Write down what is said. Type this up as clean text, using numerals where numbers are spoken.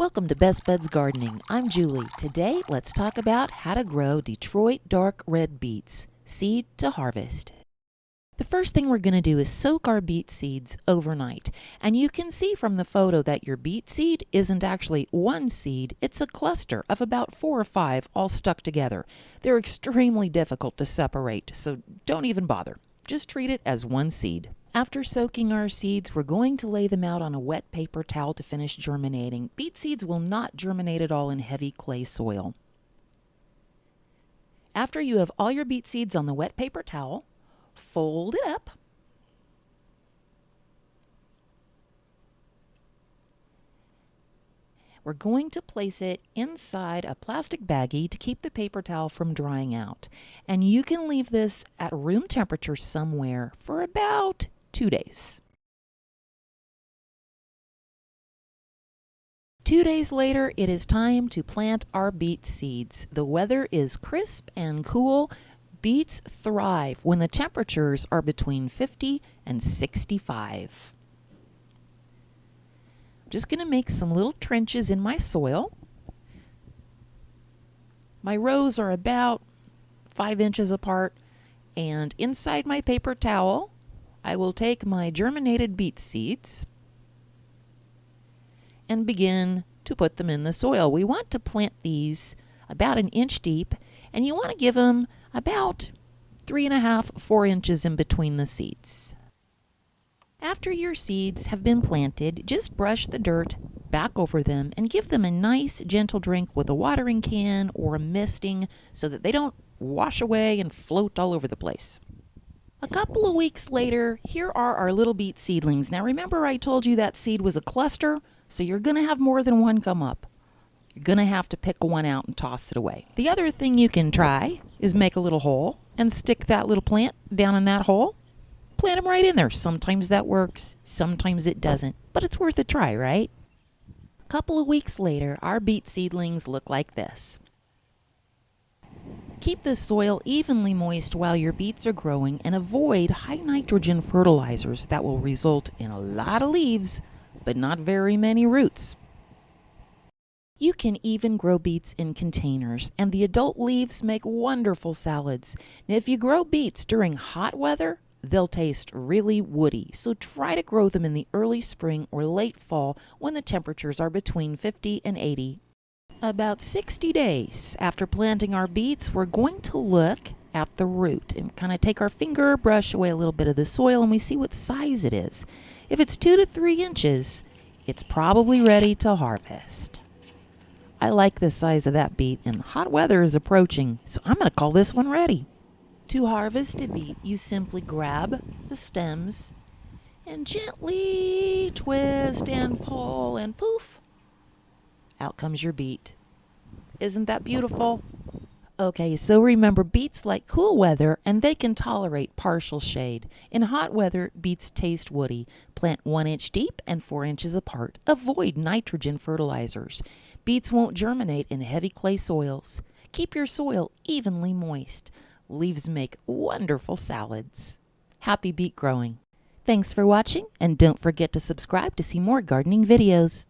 Welcome to Best Buds Gardening. I'm Julie. Today, let's talk about how to grow Detroit dark red beets, seed to harvest. The first thing we're going to do is soak our beet seeds overnight. And you can see from the photo that your beet seed isn't actually one seed, it's a cluster of about 4 or 5 all stuck together. They're extremely difficult to separate, so don't even bother. Just treat it as one seed. After soaking our seeds, we're going to lay them out on a wet paper towel to finish germinating. Beet seeds will not germinate at all in heavy clay soil. After you have all your beet seeds on the wet paper towel, fold it up. We're going to place it inside a plastic baggie to keep the paper towel from drying out. And you can leave this at room temperature somewhere for about 2 days. 2 days later, it is time to plant our beet seeds. The weather is crisp and cool. Beets thrive when the temperatures are between 50 and 65. I'm just going to make some little trenches in my soil. My rows are about 5 inches apart, and inside my paper towel, I will take my germinated beet seeds and begin to put them in the soil. We want to plant these about 1 inch deep, and you want to give them about 3.5 to 4 inches in between the seeds. After your seeds have been planted, just brush the dirt back over them and give them a nice gentle drink with a watering can or a misting so that they don't wash away and float all over the place. A couple of weeks later, here are our little beet seedlings. Now remember I told you that seed was a cluster, so you're going to have more than one come up. You're going to have to pick one out and toss it away. The other thing you can try is make a little hole and stick that little plant down in that hole. Plant them right in there. Sometimes that works, sometimes it doesn't, but it's worth a try, right? A couple of weeks later, our beet seedlings look like this. Keep the soil evenly moist while your beets are growing and avoid high nitrogen fertilizers that will result in a lot of leaves, but not very many roots. You can even grow beets in containers, and the adult leaves make wonderful salads. Now, if you grow beets during hot weather, they'll taste really woody, so try to grow them in the early spring or late fall when the temperatures are between 50 and 80. About 60 days after planting our beets, we're going to look at the root and kind of take our finger, brush away a little bit of the soil, and we see what size it is. If it's 2 to 3 inches, it's probably ready to harvest. I like the size of that beet, and hot weather is approaching, so I'm going to call this one ready. To harvest a beet, you simply grab the stems and gently twist and pull, and poof, out comes your beet. Isn't that beautiful? Okay, so remember, beets like cool weather and they can tolerate partial shade. In hot weather, beets taste woody. Plant 1 inch deep and 4 inches apart. Avoid nitrogen fertilizers. Beets won't germinate in heavy clay soils. Keep your soil evenly moist. Leaves make wonderful salads. Happy beet growing. Thanks for watching, and don't forget to subscribe to see more gardening videos.